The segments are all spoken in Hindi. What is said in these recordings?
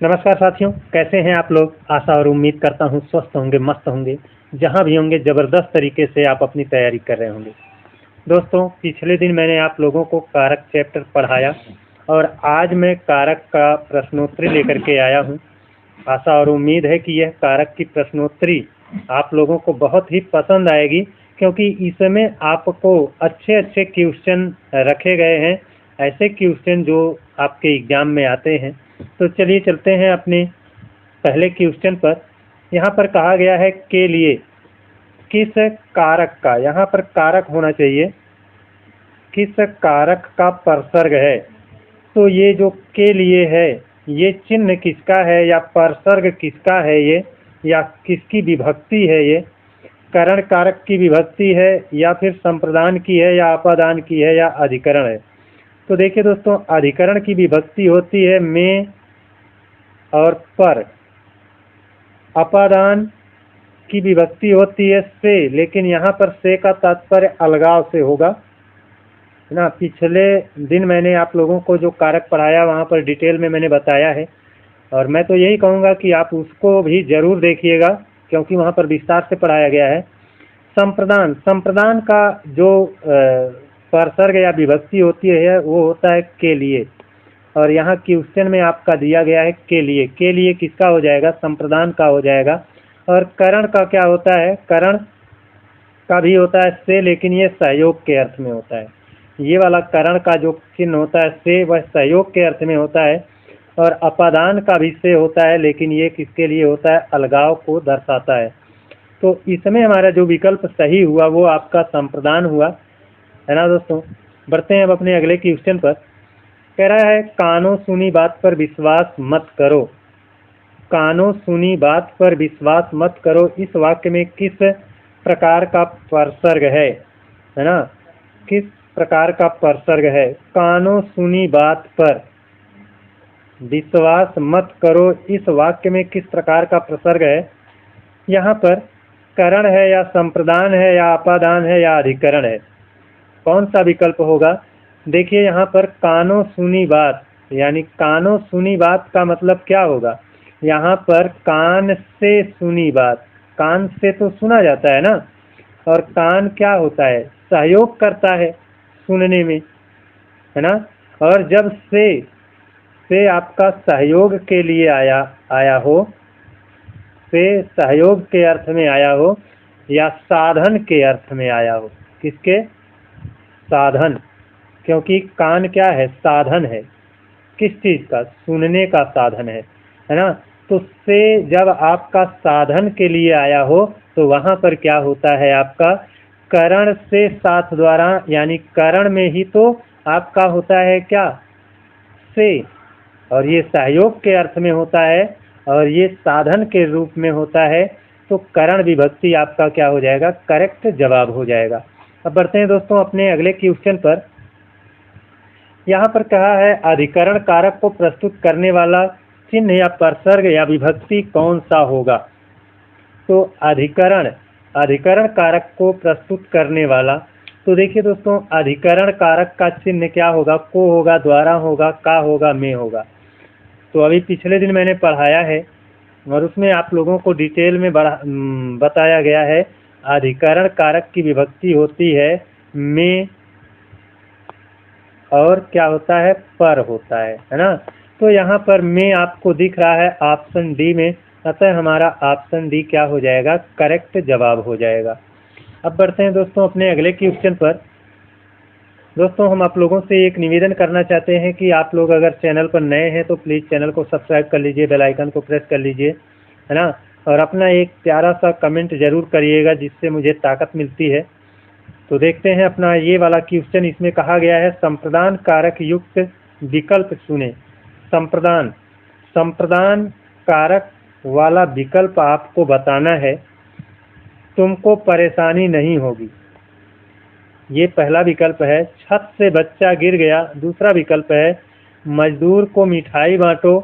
नमस्कार साथियों, कैसे हैं आप लोग। आशा और उम्मीद करता हूं स्वस्थ होंगे, मस्त होंगे। जहां भी होंगे जबरदस्त तरीके से आप अपनी तैयारी कर रहे होंगे। दोस्तों, पिछले दिन मैंने आप लोगों को कारक चैप्टर पढ़ाया और आज मैं कारक का प्रश्नोत्तरी लेकर के आया हूं। आशा और उम्मीद है कि यह कारक की प्रश्नोत्तरी आप लोगों को बहुत ही पसंद आएगी, क्योंकि इसमें आपको अच्छे अच्छे क्वेश्चन रखे गए हैं, ऐसे क्वेश्चन जो आपके एग्जाम में आते हैं। तो चलिए चलते हैं अपने पहले क्वेश्चन पर। यहाँ पर कहा गया है के लिए किस कारक का, यहाँ पर कारक होना चाहिए, किस कारक का परसर्ग है। तो ये जो के लिए है, ये चिन्ह किसका है या परसर्ग किसका है ये, या किसकी विभक्ति है ये। करण कारक की विभक्ति है या फिर संप्रदान की है या अपादान की है या अधिकरण है। तो देखिए दोस्तों, अधिकरण की विभक्ति होती है में और पर। अपादान की विभक्ति होती है से, लेकिन यहाँ पर से का तात्पर्य अलगाव से होगा, है ना। पिछले दिन मैंने आप लोगों को जो कारक पढ़ाया वहाँ पर डिटेल में मैंने बताया है, और मैं तो यही कहूँगा कि आप उसको भी जरूर देखिएगा, क्योंकि वहाँ पर विस्तार से पढ़ाया गया है। संप्रदान, संप्रदान का जो परसर्ग या विभक्ति होती है वो होता है के लिए, और यहाँ क्वेश्चन में आपका दिया गया है के लिए किसका हो जाएगा, संप्रदान का हो जाएगा। और करण का क्या होता है, करण का भी होता है से, लेकिन ये सहयोग के अर्थ में होता है। ये वाला करण का जो चिन्ह होता है से, वह सहयोग के अर्थ में होता है। और अपादान का भी से होता है, लेकिन ये किसके लिए होता है, अलगाव को दर्शाता है। तो इसमें हमारा जो विकल्प सही हुआ वो आपका संप्रदान हुआ, है ना दोस्तों। बढ़ते हैं अब अपने अगले क्वेश्चन पर। कह रहा है कानों सुनी बात पर विश्वास मत करो। कानों सुनी बात पर विश्वास मत करो, इस वाक्य में किस प्रकार का परसर्ग है ना, किस प्रकार का परसर्ग है। कानों सुनी बात पर विश्वास मत करो, इस वाक्य में किस प्रकार का प्रसर्ग है। यहाँ पर करण है या संप्रदान है या अपादान है या अधिकरण है, कौन सा विकल्प होगा। देखिए यहाँ पर कानों सुनी बात, यानी कानों सुनी बात का मतलब क्या होगा। यहाँ पर कान से सुनी बात, कान से तो सुना जाता है ना, और कान क्या होता है, सहयोग करता है सुनने में, है ना। और जब से आपका सहयोग के लिए आया हो, से सहयोग के अर्थ में आया हो या साधन के अर्थ में आया हो, किसके, साधन, क्योंकि कान क्या है, साधन है, किस चीज का, सुनने का साधन है ना। तो से जब आपका साधन के लिए आया हो तो वहां पर क्या होता है, आपका करण से साथ द्वारा, यानी करण में ही तो आपका होता है क्या, से, और ये सहयोग के अर्थ में होता है और ये साधन के रूप में होता है। तो करण विभक्ति आपका क्या हो जाएगा, करेक्ट जवाब हो जाएगा। अब बढ़ते हैं दोस्तों अपने अगले क्वेश्चन पर। यहाँ पर कहा है अधिकरण कारक को प्रस्तुत करने वाला चिन्ह या परसर्ग या विभक्ति कौन सा होगा। तो अधिकरण कारक को प्रस्तुत करने वाला, तो देखिए दोस्तों, अधिकरण कारक का चिन्ह क्या होगा, को होगा, द्वारा होगा, का होगा, में होगा। तो अभी पिछले दिन मैंने पढ़ाया है और उसमें आप लोगों को डिटेल में बताया गया है। अधिकरण कारक की विभक्ति होती है में, और क्या होता है, पर होता है ना। तो यहाँ पर में आपको दिख रहा है ऑप्शन डी में, अतः हमारा ऑप्शन डी क्या हो जाएगा, करेक्ट जवाब हो जाएगा। अब बढ़ते हैं दोस्तों अपने अगले क्वेश्चन पर। दोस्तों, हम आप लोगों से एक निवेदन करना चाहते हैं कि आप लोग अगर चैनल पर नए हैं तो प्लीज़ चैनल को सब्सक्राइब कर लीजिए, बेल आइकन को प्रेस कर लीजिए, है ना। और अपना एक प्यारा सा कमेंट जरूर करिएगा, जिससे मुझे ताकत मिलती है। तो देखते हैं अपना ये वाला क्वेश्चन। इसमें कहा गया है संप्रदान कारक युक्त विकल्प चुने। संप्रदान कारक वाला विकल्प आपको बताना है, तुमको परेशानी नहीं होगी। ये पहला विकल्प है। छत से बच्चा गिर गया, दूसरा विकल्प है। मजदूर को मिठाई बांटो,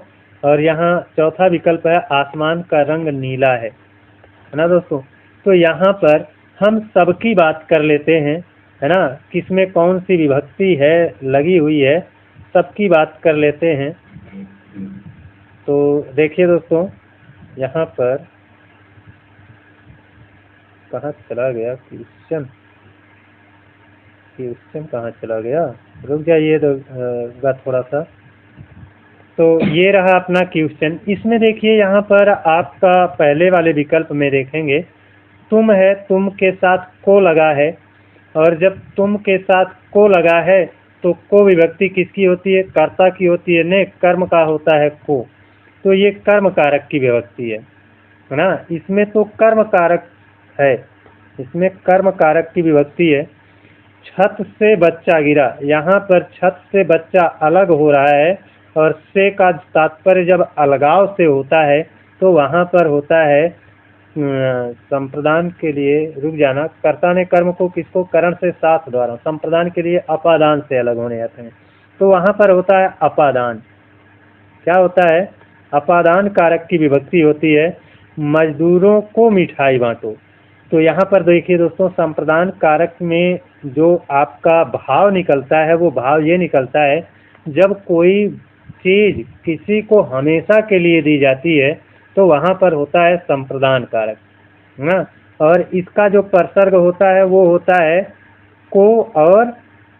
और यहाँ चौथा विकल्प है आसमान का रंग नीला है ना दोस्तों। तो यहाँ पर हम सबकी बात कर लेते हैं, है ना, किसमें कौन सी विभक्ति है लगी हुई है, सबकी बात कर लेते हैं। तो देखिए दोस्तों, यहाँ पर कहाँ चला गया क्वेश्चन, कहाँ चला गया, रुक जाइए थोड़ा सा। तो ये रहा अपना क्वेश्चन। इसमें देखिए यहाँ पर आपका पहले वाले विकल्प में देखेंगे तुम है, तुम के साथ को लगा है, और जब तुम के साथ को लगा है तो को विभक्ति किसकी होती है, कर्ता की होती है, ने कर्म का होता है को, तो ये कर्म कारक की विभक्ति है ना। इसमें तो कर्म कारक है, इसमें कर्म कारक की विभक्ति है। छत से बच्चा गिरा, यहाँ पर छत से बच्चा अलग हो रहा है, और से का तात्पर्य जब अलगाव से होता है तो वहाँ पर होता है संप्रदान के लिए, रुक जाना, कर्ता ने कर्म को किसको, करण से साथ द्वारा, संप्रदान के लिए अपादान से अलग होने जाते हैं, तो वहाँ पर होता है अपादान। क्या होता है, अपादान कारक की विभक्ति होती है। मजदूरों को मिठाई बांटो, तो यहाँ पर देखिए दोस्तों, संप्रदान कारक में जो आपका भाव निकलता है वो भाव ये निकलता है, जब कोई चीज किसी को हमेशा के लिए दी जाती है तो वहाँ पर होता है संप्रदान कारक ना। और इसका जो प्रसर्ग होता है वो होता है को और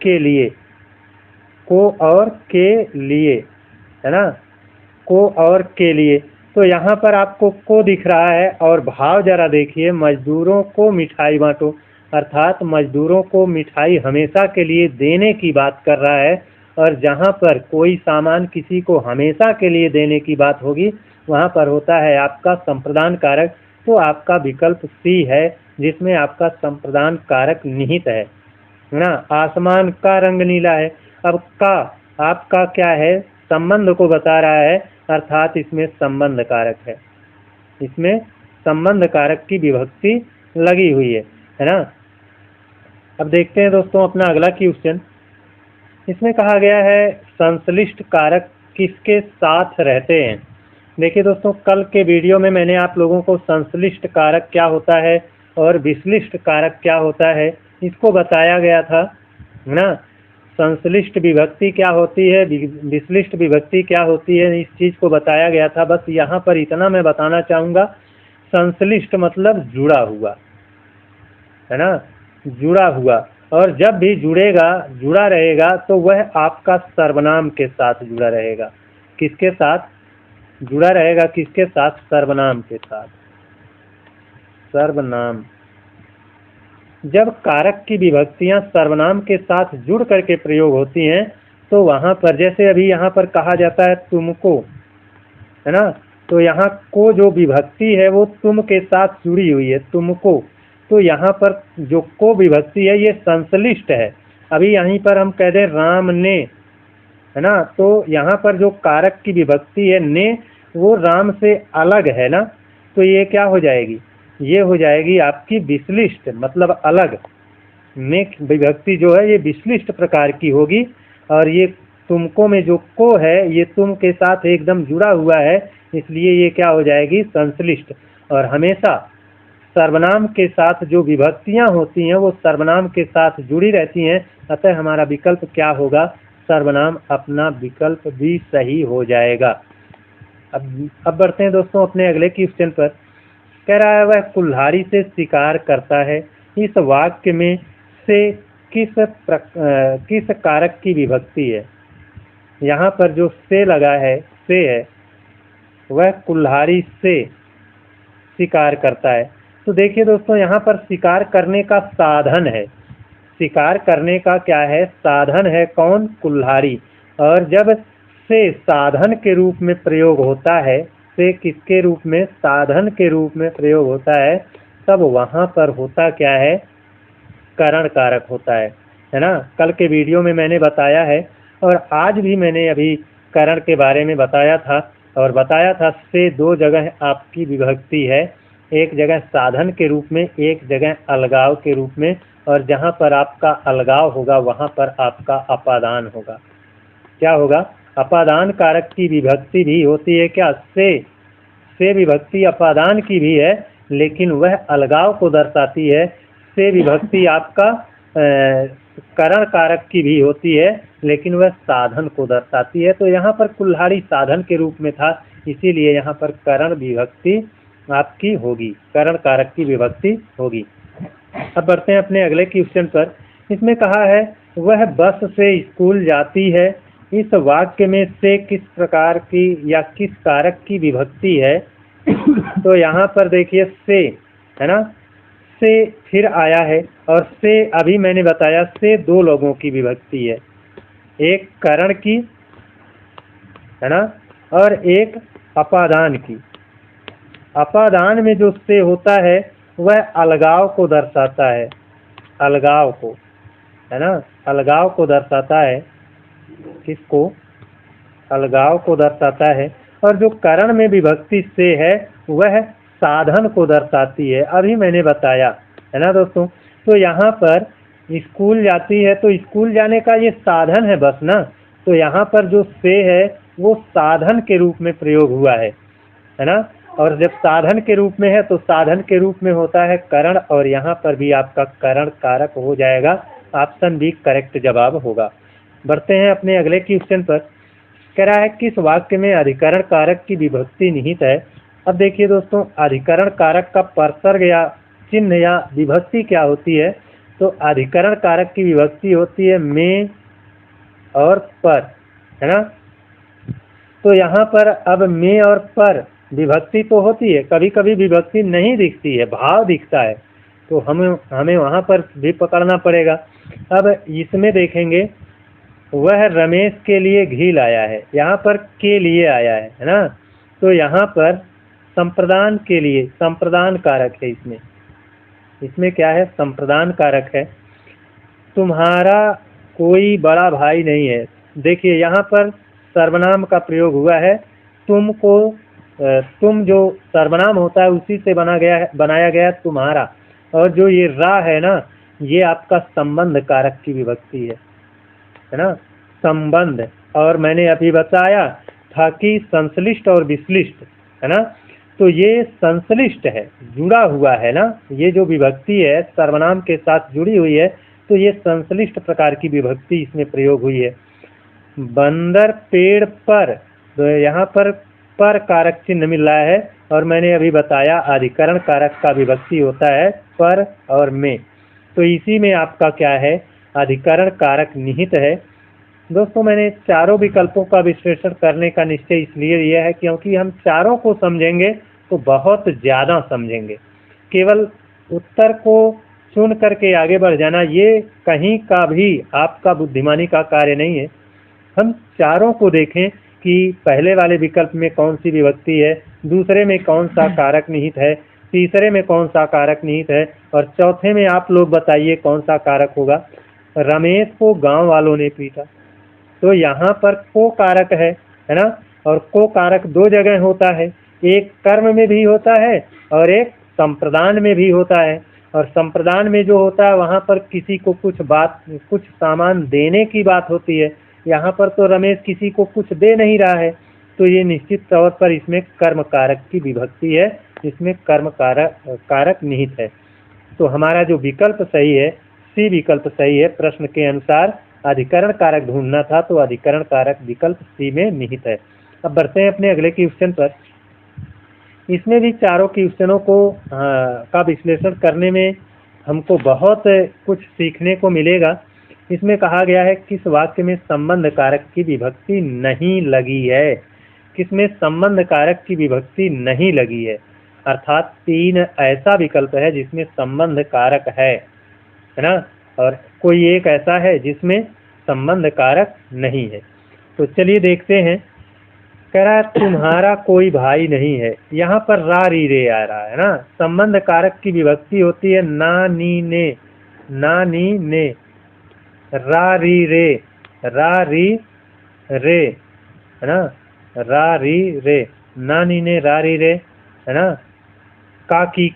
के लिए, को और के लिए, है ना, को और के लिए। तो यहाँ पर आपको को दिख रहा है, और भाव जरा देखिए, मजदूरों को मिठाई बांटो, अर्थात मजदूरों को मिठाई हमेशा के लिए देने की बात कर रहा है। और जहाँ पर कोई सामान किसी को हमेशा के लिए देने की बात होगी वहाँ पर होता है आपका संप्रदान कारक। तो आपका विकल्प सी है जिसमें आपका संप्रदान कारक निहित है ना। आसमान का रंग नीला है, अब का आपका क्या है, संबंध को बता रहा है, अर्थात इसमें संबंध कारक है, इसमें संबंध कारक की विभक्ति लगी हुई है ना। अब देखते हैं दोस्तों अपना अगला क्वेश्चन। इसमें कहा गया है संश्लिष्ट कारक किसके साथ रहते हैं। देखिए दोस्तों, कल के वीडियो में मैंने आप लोगों को संश्लिष्ट कारक क्या होता है और विश्लिष्ट कारक क्या होता है इसको बताया गया था ना। संश्लिष्ट विभक्ति क्या होती है, विश्लिष्ट विभक्ति क्या होती है, इस चीज़ को बताया गया था। बस यहाँ पर इतना मैं बताना चाहूँगा, संश्लिष्ट मतलब जुड़ा हुआ, है ना, जुड़ा हुआ। और जब भी जुड़ा रहेगा तो वह आपका सर्वनाम के साथ जुड़ा रहेगा। किसके साथ जुड़ा रहेगा, किसके साथ, सर्वनाम के साथ। सर्वनाम, जब कारक की विभक्तियां सर्वनाम के साथ जुड़ करके प्रयोग होती हैं तो वहाँ पर, जैसे अभी यहाँ पर कहा जाता है तुमको, है ना, तो यहाँ को जो विभक्ति है वो तुम के साथ जुड़ी हुई है, तुमको। तो यहाँ पर जो को विभक्ति है ये संश्लिष्ट है। अभी यहीं पर हम कह दें राम ने, है ना, तो यहाँ पर जो कारक की विभक्ति है ने, वो राम से अलग है ना, तो ये क्या हो जाएगी, ये हो जाएगी आपकी विश्लिष्ट, मतलब अलग। ने विभक्ति जो है ये विश्लिष्ट प्रकार की होगी। और ये तुमको में जो को है ये तुम के साथ एकदम जुड़ा हुआ है, इसलिए ये क्या हो जाएगी, संश्लिष्ट। और हमेशा सर्वनाम के साथ जो विभक्तियां होती हैं वो सर्वनाम के साथ जुड़ी रहती हैं, अतः हमारा विकल्प क्या होगा, सर्वनाम। अपना विकल्प भी सही हो जाएगा। अब बढ़ते हैं दोस्तों अपने अगले क्वेश्चन पर। कह रहा है वह कुल्हाड़ी से शिकार करता है, इस वाक्य में से किस कारक की विभक्ति है। यहाँ पर जो से लगा है, से है, वह कुल्हाड़ी से शिकार करता है। तो देखिए दोस्तों, यहाँ पर शिकार करने का साधन है, शिकार करने का क्या है, साधन है, कौन, कुल्हाड़ी। और जब से साधन के रूप में प्रयोग होता है, से किसके रूप में, साधन के रूप में प्रयोग होता है, तब वहाँ पर होता क्या है, करण कारक होता है ना। कल के वीडियो में मैंने बताया है और आज भी मैंने अभी करण के बारे में बताया था, और बताया था से दो जगह आपकी विभक्ति है, एक जगह साधन के रूप में, एक जगह अलगाव के रूप में। और जहाँ पर आपका अलगाव होगा वहाँ पर आपका अपादान होगा। क्या होगा, अपादान कारक की विभक्ति भी होती है क्या, से विभक्ति अपादान की भी है, लेकिन वह अलगाव को दर्शाती है। से विभक्ति आपका करण कारक की भी होती है, लेकिन वह साधन को दर्शाती है। तो यहाँ पर कुल्हाड़ी साधन के रूप में था, इसीलिए यहाँ पर करण विभक्ति आपकी होगी, करण कारक की विभक्ति होगी। अब बढ़ते हैं अपने अगले क्वेश्चन पर। इसमें कहा है वह बस से स्कूल जाती है। इस वाक्य में से किस प्रकार की या किस कारक की विभक्ति है? तो यहाँ पर देखिए से, है ना, से फिर आया है और से अभी मैंने बताया से दो लोगों की विभक्ति है, एक करण की, है ना, और एक अपादान की। अपादान में जो से होता है वह अलगाव को दर्शाता है, अलगाव को, है ना, अलगाव को दर्शाता है। किसको? अलगाव को दर्शाता है। और जो करण में विभक्ति से है वह साधन को दर्शाती है, अभी मैंने बताया, है ना दोस्तों। तो यहाँ पर स्कूल जाती है तो स्कूल जाने का ये साधन है बस ना, तो यहाँ पर जो से है वो साधन के रूप में प्रयोग हुआ है ना। और जब साधन के रूप में है तो साधन के रूप में होता है करण, और यहाँ पर भी आपका करण कारक हो जाएगा। ऑप्शन बी करेक्ट जवाब होगा। बढ़ते हैं अपने अगले क्वेश्चन पर। कह रहा है किस वाक्य में अधिकरण कारक की विभक्ति निहित है? अब देखिए दोस्तों, अधिकरण कारक का परसर्ग या चिन्ह या विभक्ति क्या होती है? तो अधिकरण कारक की विभक्ति होती है में और पर, है ना। तो यहाँ पर अब में और पर विभक्ति तो होती है, कभी कभी विभक्ति नहीं दिखती है, भाव दिखता है, तो हमें वहाँ पर भी पकड़ना पड़ेगा। अब इसमें देखेंगे वह रमेश के लिए घी लाया है, यहाँ पर के लिए आया है ना। तो यहाँ पर संप्रदान के लिए, संप्रदान कारक है इसमें क्या है? संप्रदान कारक है। तुम्हारा कोई बड़ा भाई नहीं है, देखिए यहाँ पर सर्वनाम का प्रयोग हुआ है। तुमको, तुम जो सर्वनाम होता है उसी से बनाया गया है तुम्हारा, और जो ये रा है ना, ये आपका संबंध कारक की विभक्ति है ना, संबंध। और मैंने अभी बताया था कि संश्लिष्ट और विश्लिष्ट, है ना, तो ये संश्लिष्ट है, जुड़ा हुआ है ना, ये जो विभक्ति है सर्वनाम के साथ जुड़ी हुई है, तो ये संश्लिष्ट प्रकार की विभक्ति इसमें प्रयोग हुई है। बंदर पेड़ पर, तो यहाँ पर कारक चिन्ह मिल रहा है, और मैंने अभी बताया अधिकरण कारक का विभक्ति होता है पर और में, तो इसी में आपका क्या है? अधिकरण कारक निहित है। दोस्तों, मैंने चारों विकल्पों का विश्लेषण करने का निश्चय इसलिए यह है क्योंकि हम चारों को समझेंगे तो बहुत ज़्यादा समझेंगे। केवल उत्तर को चुन करके आगे बढ़ जाना ये कहीं का भी आपका बुद्धिमानी का कार्य नहीं है। हम चारों को देखें कि पहले वाले विकल्प में कौन सी विभक्ति है, दूसरे में कौन सा कारक निहित है, तीसरे में कौन सा कारक निहित है, और चौथे में आप लोग बताइए कौन सा कारक होगा। रमेश को गांव वालों ने पीटा, तो यहाँ पर को कारक है ना, और को कारक दो जगह होता है, एक कर्म में भी होता है और एक संप्रदान में भी होता है। और संप्रदान में जो होता है वहाँ पर किसी को कुछ सामान देने की बात होती है, यहाँ पर तो रमेश किसी को कुछ दे नहीं रहा है, तो ये निश्चित तौर पर इसमें कर्म कारक की विभक्ति है, इसमें कर्म कारक निहित है। तो हमारा जो विकल्प सही है, सी विकल्प सही है। प्रश्न के अनुसार अधिकरण कारक ढूंढना था, तो अधिकरण कारक विकल्प सी में निहित है। अब बढ़ते हैं अपने अगले क्वेश्चन पर। इसमें भी चारों क्वेश्चनों को का विश्लेषण करने में हमको बहुत कुछ सीखने को मिलेगा। इसमें कहा गया है किस वाक्य में संबंध कारक की विभक्ति नहीं लगी है? किसमें संबंध कारक की विभक्ति नहीं लगी है? अर्थात 3 ऐसा विकल्प है जिसमें संबंध कारक है ना, और कोई एक ऐसा है जिसमें संबंध कारक नहीं है। तो चलिए देखते हैं। कह रहा है तुम्हारा कोई भाई नहीं है, यहाँ पर रा री रे आ रहा है ना। संबंध कारक की विभक्ति होती है ना नी ने, ना नी ने, रा री रे, रा री रे, है ना, रा री रे, ना नी ने रा री रे, है ना। का की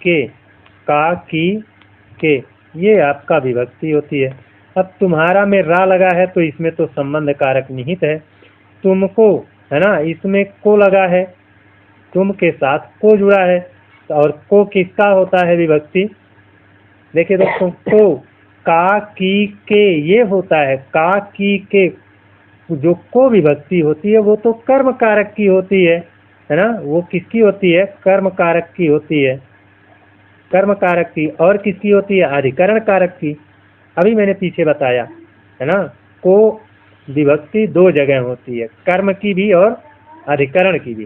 के, ये आपका विभक्ति होती है। अब तुम्हारा में रा लगा है तो इसमें तो संबंध कारक निहित है। तुमको, है ना, इसमें को लगा है, तुम के साथ को जुड़ा है, और को किसका होता है विभक्ति? देखिए दोस्तों, को का की के ये होता है, का की के जो को विभक्ति होती है वो तो कर्म कारक की होती है है ना, वो किसकी होती है? कर्म कारक की होती है, कर्म कारक की। और किसकी होती है? अधिकरण कारक की। अभी मैंने पीछे बताया है ना, को विभक्ति दो जगह होती है, कर्म की भी और अधिकरण की भी,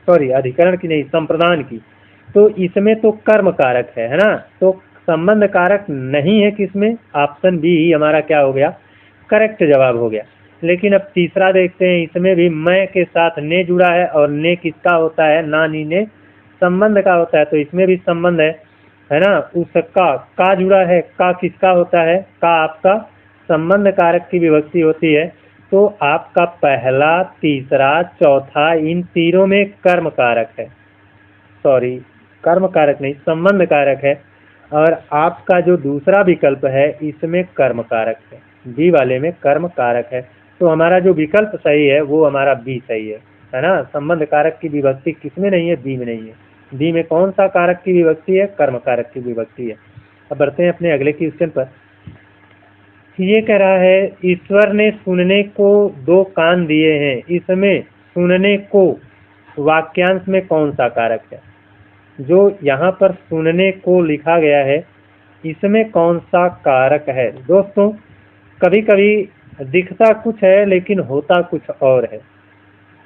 सॉरी अधिकरण की नहीं, संप्रदान की। तो इसमें तो कर्म कारक है ना, तो संबंध कारक नहीं है किसमें? ऑप्शन बी ही हमारा क्या हो गया? करेक्ट जवाब हो गया। लेकिन अब तीसरा देखते हैं, इसमें भी मैं के साथ ने जुड़ा है, और ने किसका होता है? ना नी ने संबंध का होता है, तो इसमें भी संबंध है ना। उसका का जुड़ा है, का किसका होता है? का आपका संबंध कारक की विभक्ति होती है। तो आपका पहला, तीसरा, चौथा, इन तीनों में कर्म कारक है, सॉरी कर्म कारक नहीं, संबंध कारक है। और आपका जो दूसरा विकल्प है इसमें कर्म कारक है, बी वाले में कर्म कारक है। तो हमारा जो विकल्प सही है वो हमारा बी सही है ना। संबंध कारक की विभक्ति किसमें नहीं है? बी में नहीं है। बी में कौन सा कारक की विभक्ति है? कर्म कारक की विभक्ति है। अब बढ़ते हैं अपने अगले क्वेश्चन पर। ये कह रहा है, ईश्वर ने सुनने को दो कान दिए हैं, इसमें सुनने को वाक्यांश में कौन सा कारक है? जो यहाँ पर सुनने को लिखा गया है इसमें कौन सा कारक है? दोस्तों कभी कभी दिखता कुछ है लेकिन होता कुछ और है।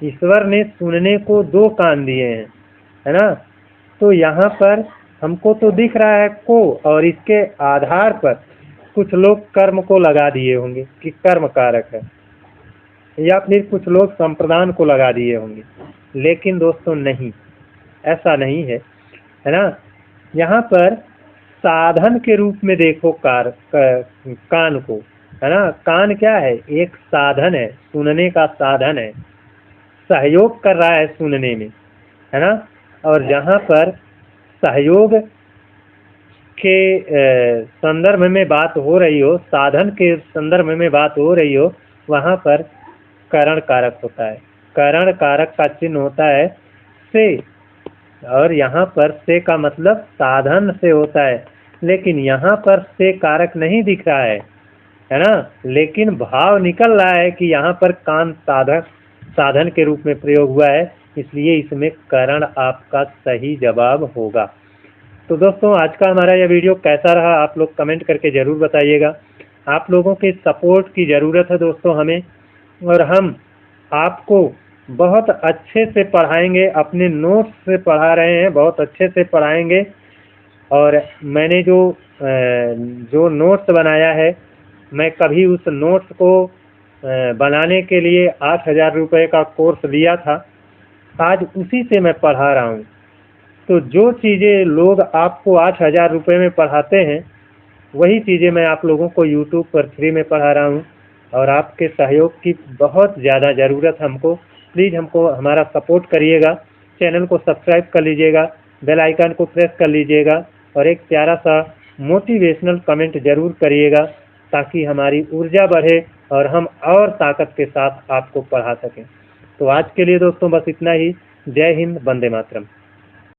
ईश्वर ने सुनने को दो कान दिए हैं, है ना, तो यहाँ पर हमको तो दिख रहा है को, और इसके आधार पर कुछ लोग कर्म को लगा दिए होंगे कि कर्म कारक है, या फिर कुछ लोग संप्रदान को लगा दिए होंगे। लेकिन दोस्तों नहीं, ऐसा नहीं है, है ना। यहाँ पर साधन के रूप में देखो कान को, है ना। कान क्या है? एक साधन है, सुनने का साधन है, सहयोग कर रहा है सुनने में, है ना। और जहाँ पर सहयोग के संदर्भ में बात हो रही हो, साधन के संदर्भ में बात हो रही हो, वहाँ पर करण कारक होता है। करण कारक का चिन्ह होता है से, और यहाँ पर से का मतलब साधन से होता है। लेकिन यहाँ पर से कारक नहीं दिख रहा है ना, लेकिन भाव निकल रहा है कि यहाँ पर कान साधन के रूप में प्रयोग हुआ है, इसलिए इसमें करण आपका सही जवाब होगा। तो दोस्तों आज का हमारा यह वीडियो कैसा रहा आप लोग कमेंट करके ज़रूर बताइएगा। आप लोगों के सपोर्ट की ज़रूरत है दोस्तों हमें, और हम आपको बहुत अच्छे से पढ़ाएंगे, अपने नोट्स से पढ़ा रहे हैं, बहुत अच्छे से पढ़ाएंगे। और मैंने जो नोट्स बनाया है, मैं कभी उस नोट्स को बनाने के लिए 8,000 रुपये का कोर्स लिया था, आज उसी से मैं पढ़ा रहा हूँ। तो जो चीज़ें लोग आपको 8,000 रुपये में पढ़ाते हैं, वही चीज़ें मैं आप लोगों को यूट्यूब पर फ्री में पढ़ा रहा हूँ। और आपके सहयोग की बहुत ज़्यादा ज़रूरत हमको, प्लीज़ हमको हमारा सपोर्ट करिएगा, चैनल को सब्सक्राइब कर लीजिएगा, बेल आइकन को प्रेस कर लीजिएगा, और एक प्यारा सा मोटिवेशनल कमेंट ज़रूर करिएगा, ताकि हमारी ऊर्जा बढ़े और हम और ताकत के साथ आपको पढ़ा सकें। तो आज के लिए दोस्तों बस इतना ही। जय हिंद, वंदे मातरम।